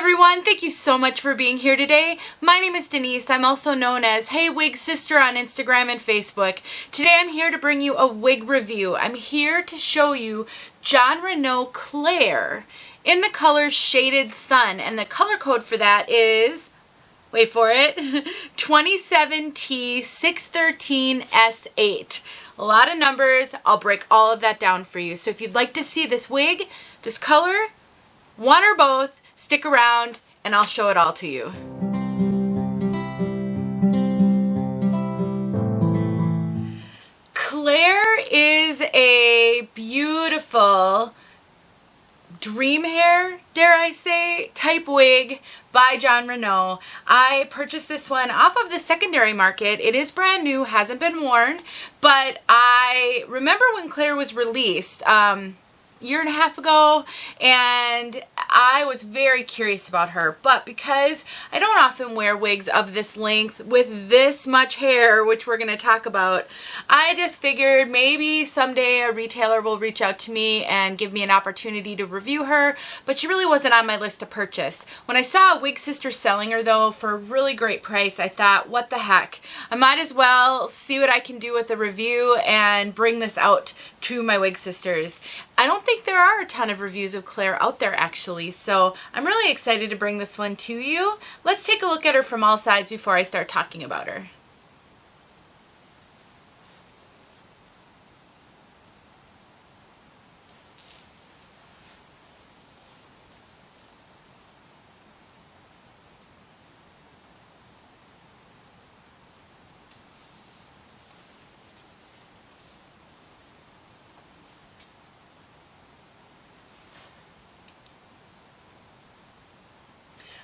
everyone, thank you so much for being here today. My name is Denise. I'm also known as heywigsister on Instagram and Facebook. Today I'm here to bring you a wig review. I'm here to show you Jon Renau CLAIRE in the color Shaded Sun, and the color code for that is, wait for it, 27T613S8. A lot of numbers. I'll break all of that down for you. So if you'd like to see this wig, this color, one or both, stick around and I'll show it all to you. CLAIRE is a beautiful dream hair, dare I say, type wig by Jon Renau. I purchased this one off of the secondary market. It is brand new, hasn't been worn, but I remember when CLAIRE was released, year and a half ago, and I was very curious about her, but because I don't often wear wigs of this length with this much hair, which we're going to talk about, I just figured maybe someday a retailer will reach out to me and give me an opportunity to review her, but she really wasn't on my list to purchase. When I saw a wig sister selling her though for a really great price, I thought, what the heck, I might as well see what I can do with the review and bring this out to my wig sisters. I don't think there are a ton of reviews of CLAIRE out there actually, so I'm really excited to bring this one to you. Let's take a look at her from all sides before I start talking about her.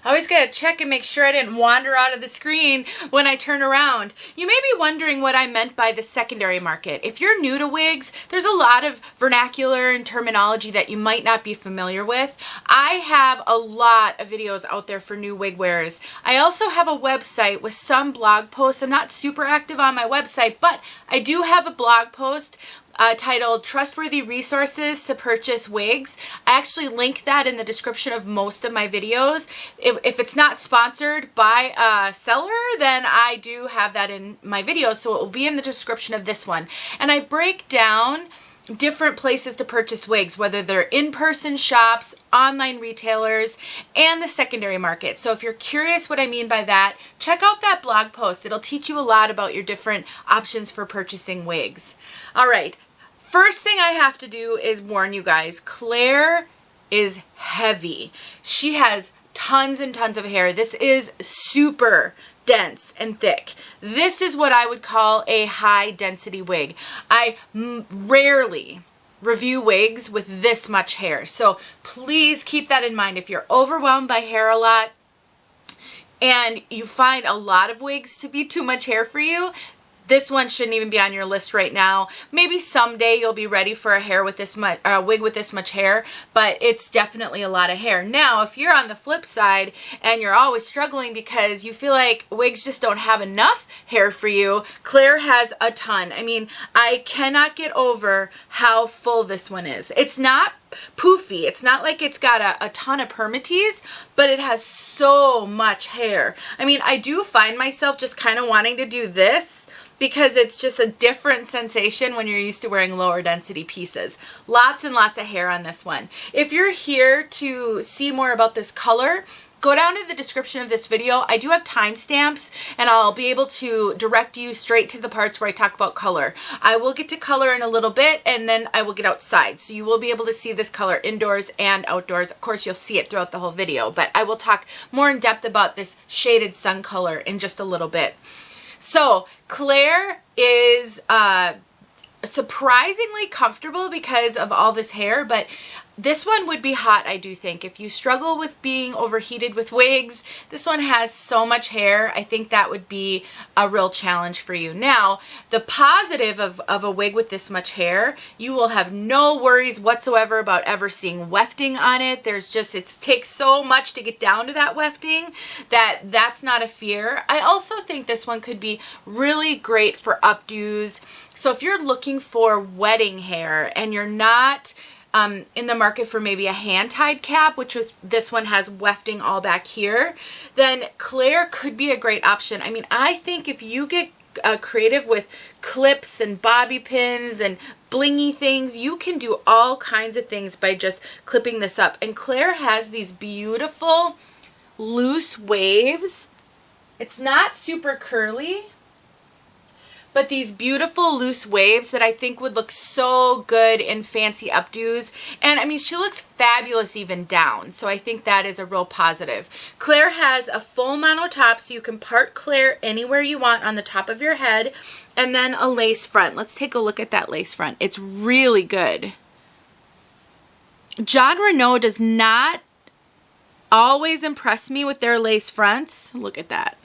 I always gotta check and make sure I didn't wander out of the screen when I turn around. You may be wondering what I meant by the secondary market. If you're new to wigs, there's a lot of vernacular and terminology that you might not be familiar with. I have a lot of videos out there for new wig wearers. I also have a website with some blog posts. I'm not super active on my website, but I do have a blog post titled Trustworthy Resources to Purchase Wigs. I actually link that in the description of most of my videos. If it's not sponsored by a seller, then I do have that in my videos, so it will be in the description of this one. And I break down different places to purchase wigs, whether they're in-person shops, online retailers, and the secondary market. So if you're curious what I mean by that, check out that blog post. It'll teach you a lot about your different options for purchasing wigs. All right. First thing I have to do is warn you guys, CLAIRE is heavy. She has tons and tons of hair. This is super dense and thick. This is what I would call a high density wig. I rarely review wigs with this much hair. So please keep that in mind. If you're overwhelmed by hair a lot and you find a lot of wigs to be too much hair for you, this one shouldn't even be on your list right now. Maybe someday you'll be ready for a wig with this much hair, but it's definitely a lot of hair. Now, if you're on the flip side and you're always struggling because you feel like wigs just don't have enough hair for you, CLAIRE has a ton. I mean, I cannot get over how full this one is. It's not poofy. It's not like it's got a ton of permatease, but it has so much hair. I mean, I do find myself just kind of wanting to do this because it's just a different sensation when you're used to wearing lower density pieces. Lots and lots of hair on this one. If you're here to see more about this color, go down to the description of this video. I do have timestamps and I'll be able to direct you straight to the parts where I talk about color. I will get to color in a little bit and then I will get outside. So you will be able to see this color indoors and outdoors. Of course, you'll see it throughout the whole video, but I will talk more in depth about this Shaded Sun color in just a little bit. So CLAIRE is surprisingly comfortable because of all this hair, but this one would be hot, I do think. If you struggle with being overheated with wigs, this one has so much hair. I think that would be a real challenge for you. Now, the positive of a wig with this much hair, you will have no worries whatsoever about ever seeing wefting on it. It takes so much to get down to that wefting that's not a fear. I also think this one could be really great for updos. So if you're looking for wedding hair and you're not in the market for maybe a hand-tied cap, which was, this one has wefting all back here, then Claire could be a great option. I mean, I think if you get creative with clips and bobby pins and blingy things, you can do all kinds of things by just clipping this up. And Claire has these beautiful loose waves. It's not super curly, but these beautiful loose waves that I think would look so good in fancy updos. And I mean, she looks fabulous even down. So I think that is a real positive. Claire has a full mono top, so you can part Claire anywhere you want on the top of your head. And then a lace front. Let's take a look at that lace front. It's really good. Jon Renau does not always impress me with their lace fronts. Look at that.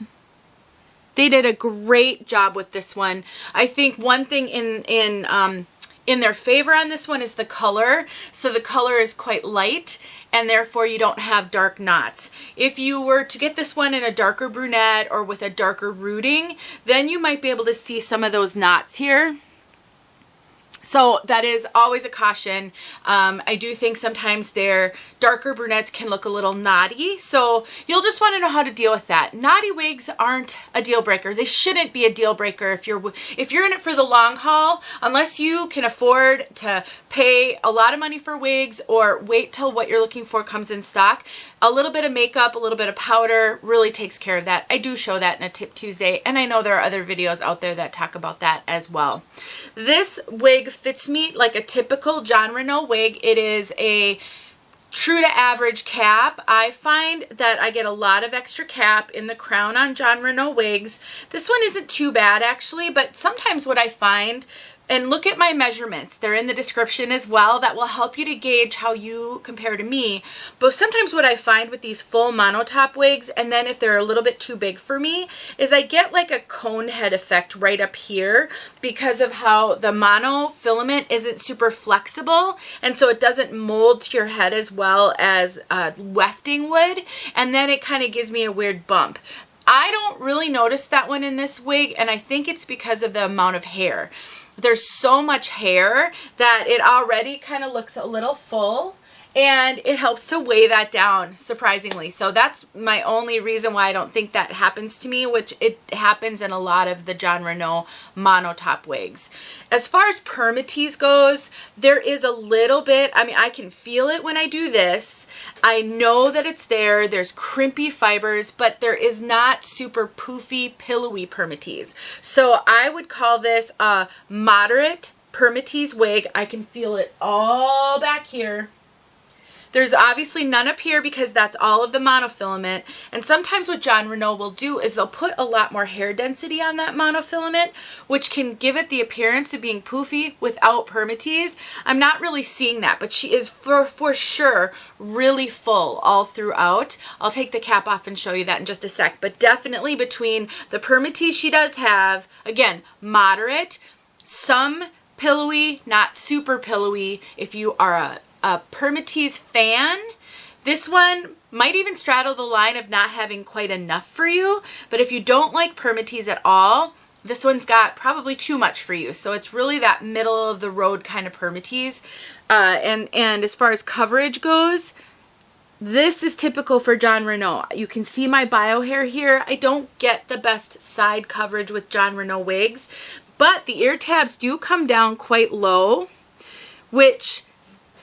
They did a great job with this one. I think one thing in their favor on this one is the color. So the color is quite light, and therefore you don't have dark knots. If you were to get this one in a darker brunette or with a darker rooting, then you might be able to see some of those knots here. So that is always a caution. I do think sometimes their darker brunettes can look a little knotty, so you'll just want to know how to deal with that. Knotty wigs aren't a deal breaker. They shouldn't be a deal breaker if you're in it for the long haul, unless you can afford to pay a lot of money for wigs or wait till what you're looking for comes in stock. A little bit of makeup, a little bit of powder really takes care of that. I do show that in a Tip Tuesday, and I know there are other videos out there that talk about that as well. This wig fits me like a typical Jon Renau wig. It is a true to average cap. I find that I get a lot of extra cap in the crown on Jon Renau wigs. This one isn't too bad actually, but sometimes what I find, and look at my measurements, they're in the description as well, that will help you to gauge how you compare to me. But sometimes what I find with these full monotop wigs, and then if they're a little bit too big for me, is I get like a cone head effect right up here because of how the mono filament isn't super flexible, and so it doesn't mold to your head as well as wefting would, and then it kind of gives me a weird bump. I don't really notice that one in this wig, and I think it's because of the amount of hair. There's so much hair that it already kind of looks a little full, and it helps to weigh that down, surprisingly. So that's my only reason why I don't think that happens to me, which it happens in a lot of the Jon Renau monotop wigs. As far as permatease goes, there is a little bit, I mean, I can feel it when I do this. I know that it's there. There's crimpy fibers, but there is not super poofy, pillowy permatease. So I would call this a moderate permatease wig. I can feel it all back here. There's obviously none up here because that's all of the monofilament. And sometimes what Jon Renau will do is they'll put a lot more hair density on that monofilament, which can give it the appearance of being poofy without permatease. I'm not really seeing that, but she is for sure really full all throughout. I'll take the cap off and show you that in just a sec. But definitely between the permatease she does have, again, moderate, some pillowy, not super pillowy. If you are a permatease fan, this one might even straddle the line of not having quite enough for you. But if you don't like permatease at all, this one's got probably too much for you. So it's really that middle of the road kind of permatease. And as far as coverage goes, this is typical for Jon Renau. You can see my bio hair here. I don't get the best side coverage with Jon Renau wigs, but the ear tabs do come down quite low, which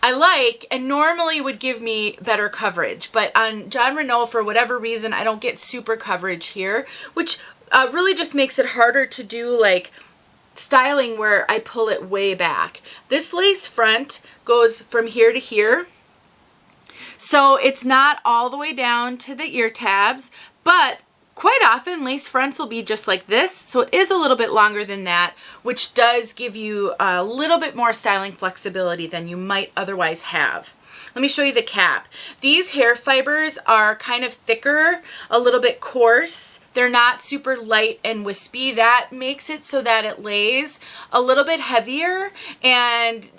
I like, and normally would give me better coverage. But on Jon Renau, for whatever reason, I don't get super coverage here, which really just makes it harder to do like styling where I pull it way back. This lace front goes from here to here, so it's not all the way down to the ear tabs, but quite often lace fronts will be just like this, so it is a little bit longer than that, which does give you a little bit more styling flexibility than you might otherwise have. Let me show you the cap. These hair fibers are kind of thicker, a little bit coarse. They're not super light and wispy. That makes it so that it lays a little bit heavier, and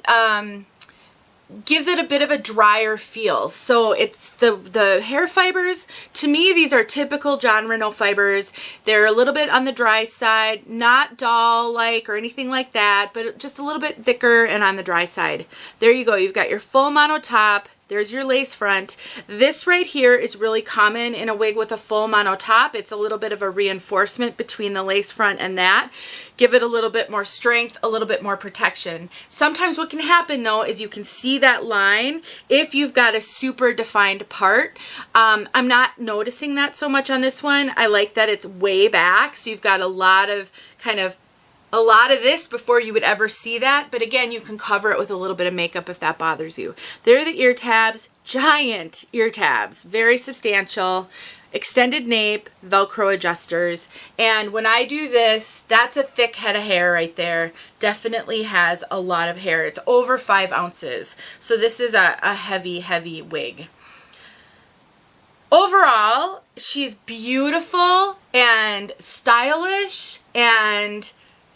gives it a bit of a drier feel. So it's the hair fibers, to me, these are typical Jon Renau fibers. They're a little bit on the dry side, not doll-like or anything like that, but just a little bit thicker and on the dry side. There you go. You've got your full mono top. There's your lace front. This right here is really common in a wig with a full mono top. It's a little bit of a reinforcement between the lace front and that. Give it a little bit more strength, a little bit more protection. Sometimes what can happen though is you can see that line if you've got a super defined part. I'm not noticing that so much on this one. I like that it's way back, so you've got a lot of this before you would ever see that. But again, you can cover it with a little bit of makeup if that bothers you. There are the ear tabs, giant ear tabs, very substantial, extended nape, Velcro adjusters. And when I do this, that's a thick head of hair right there. Definitely has a lot of hair. It's over 5 ounces. So this is a heavy, heavy wig. Overall, she's beautiful and stylish and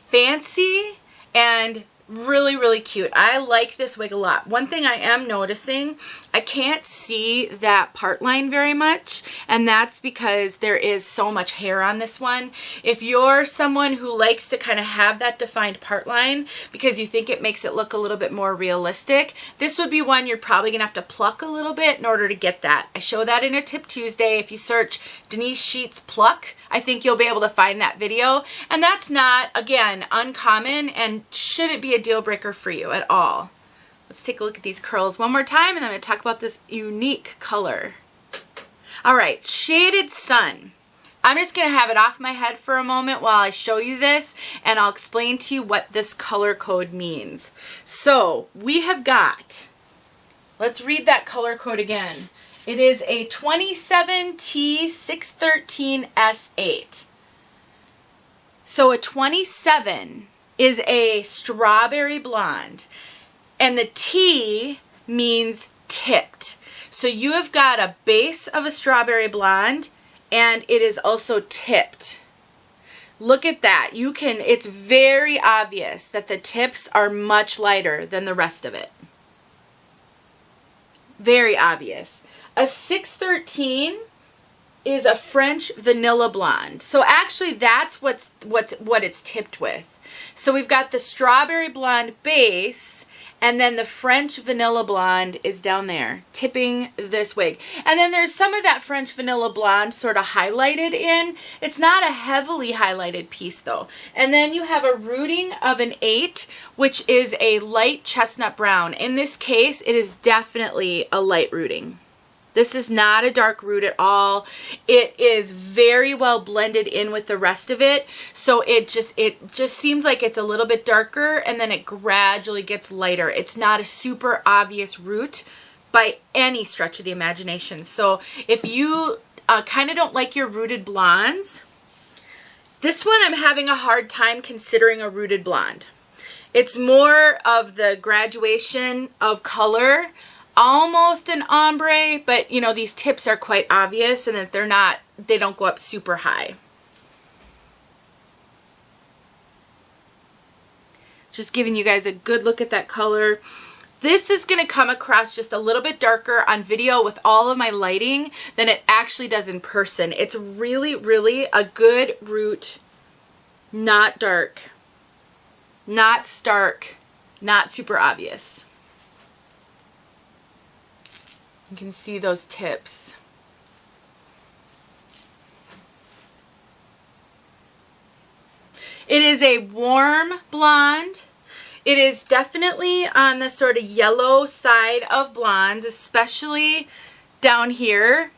fancy and really, really cute. I like this wig a lot. One thing I am noticing, I can't see that part line very much, and that's because there is so much hair on this one. If you're someone who likes to kind of have that defined part line because you think it makes it look a little bit more realistic, this would be one you're probably gonna have to pluck a little bit in order to get that. I show that in a Tip Tuesday. If you search Denise Sheets pluck, I think you'll be able to find that video. And that's not, again, uncommon and shouldn't be a deal breaker for you at all. Let's take a look at these curls one more time, and then I'm going to talk about this unique color. All right, Shaded Sun. I'm just going to have it off my head for a moment while I show you this, and I'll explain to you what this color code means. So we have got, let's read that color code again. It is a 27T613S8. So a 27 is a strawberry blonde, and the T means tipped. So you have got a base of a strawberry blonde, and it is also tipped. Look at that. It's very obvious that the tips are much lighter than the rest of it. Very obvious. A 613 is a French vanilla blonde. So actually that's what it's tipped with. So we've got the strawberry blonde base, and then the French vanilla blonde is down there, tipping this wig. And then there's some of that French vanilla blonde sort of highlighted in. It's not a heavily highlighted piece though. And then you have a rooting of an 8, which is a light chestnut brown. In this case, it is definitely a light rooting. This is not a dark root at all. It is very well blended in with the rest of it. So it just seems like it's a little bit darker, and then it gradually gets lighter. It's not a super obvious root by any stretch of the imagination. So if you kind of don't like your rooted blondes, this one I'm having a hard time considering a rooted blonde. It's more of the graduation of color, almost an ombre, but you know, these tips are quite obvious and that they don't go up super high. Just giving you guys a good look at that color. This is going to come across just a little bit darker on video with all of my lighting than it actually does in person. It's really, really a good root, not dark, not stark, not super obvious. You can see those tips. It is a warm blonde. It is definitely on the sort of yellow side of blondes, especially down here,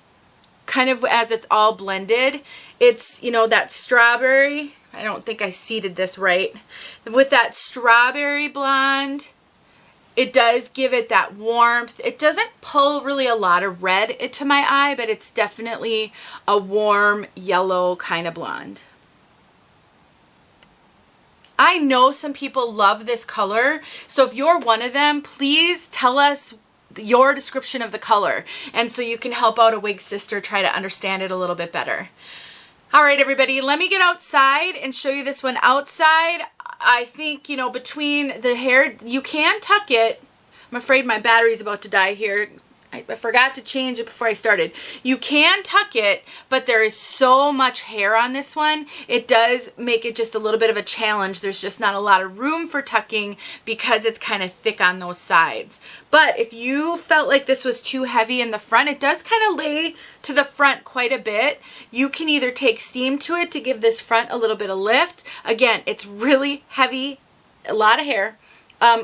kind of as it's all blended. It's, you know, that strawberry. I don't think I seeded this right. With that strawberry blonde, it does give it that warmth. It doesn't pull really a lot of red into my eye, but it's definitely a warm yellow kind of blonde. I know some people love this color, so if you're one of them, please tell us your description of the color, and so you can help out a wig sister try to understand it a little bit better. All right, everybody, let me get outside and show you this one outside. I think, you know, between the hair, you can tuck it. I'm I'm afraid my battery's about to die here. I forgot to change it before I started. You can tuck it, but there is so much hair on this one. It does make it just a little bit of a challenge. There's just not a lot of room for tucking because it's kind of thick on those sides. But if you felt like this was too heavy in the front, it does kind of lay to the front quite a bit. You can either take steam to it to give this front a little bit of lift. Again, it's really heavy, a lot of hair.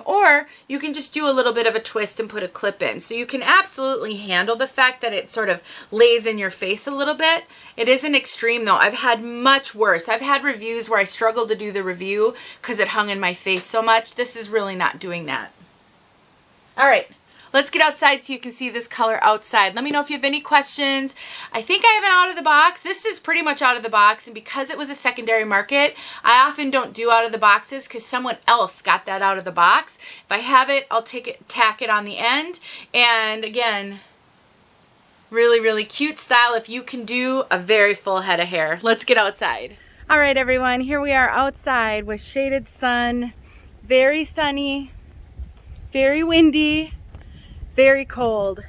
Or you can just do a little bit of a twist and put a clip in. So you can absolutely handle the fact that it sort of lays in your face a little bit. It isn't extreme though. I've had much worse. I've had reviews where I struggled to do the review because it hung in my face so much. This is really not doing that. All right. Let's get outside so you can see this color outside. Let me know if you have any questions. I think I have an out of the box. This is pretty much out of the box, and because it was a secondary market, I often don't do out of the boxes because someone else got that out of the box. If I have it, I'll take it, tack it on the end. And again, really, really cute style if you can do a very full head of hair. Let's get outside. All right, everyone, here we are outside with shaded sun. Very sunny, very windy. Very cold.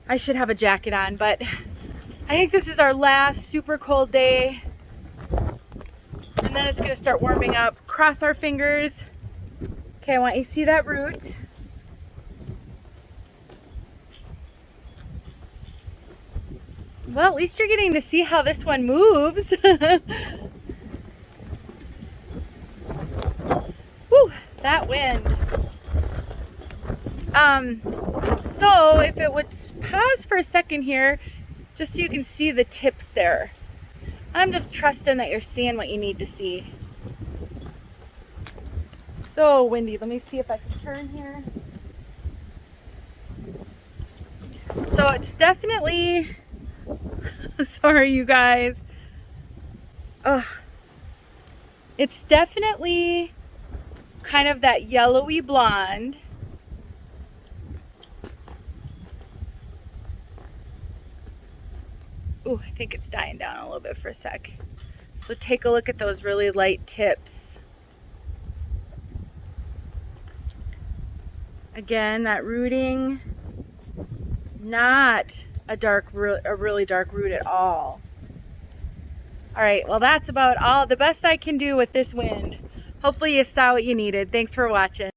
I should have a jacket on, but I think this is our last super cold day. And then it's going to start warming up. Cross our fingers. Okay, I want you to see that root. Well, at least you're getting to see how this one moves. Whew, that wind. So if it would pause for a second here, just so you can see the tips there. I'm just trusting that you're seeing what you need to see. So windy. Let me see if I can turn here. So it's definitely, sorry you guys. It's definitely kind of that yellowy blonde. Ooh, I think it's dying down a little bit for a sec. So take a look at those really light tips. Again, that rooting, not a really dark root at all. All right, well that's about all, the best I can do with this wind. Hopefully you saw what you needed. Thanks for watching.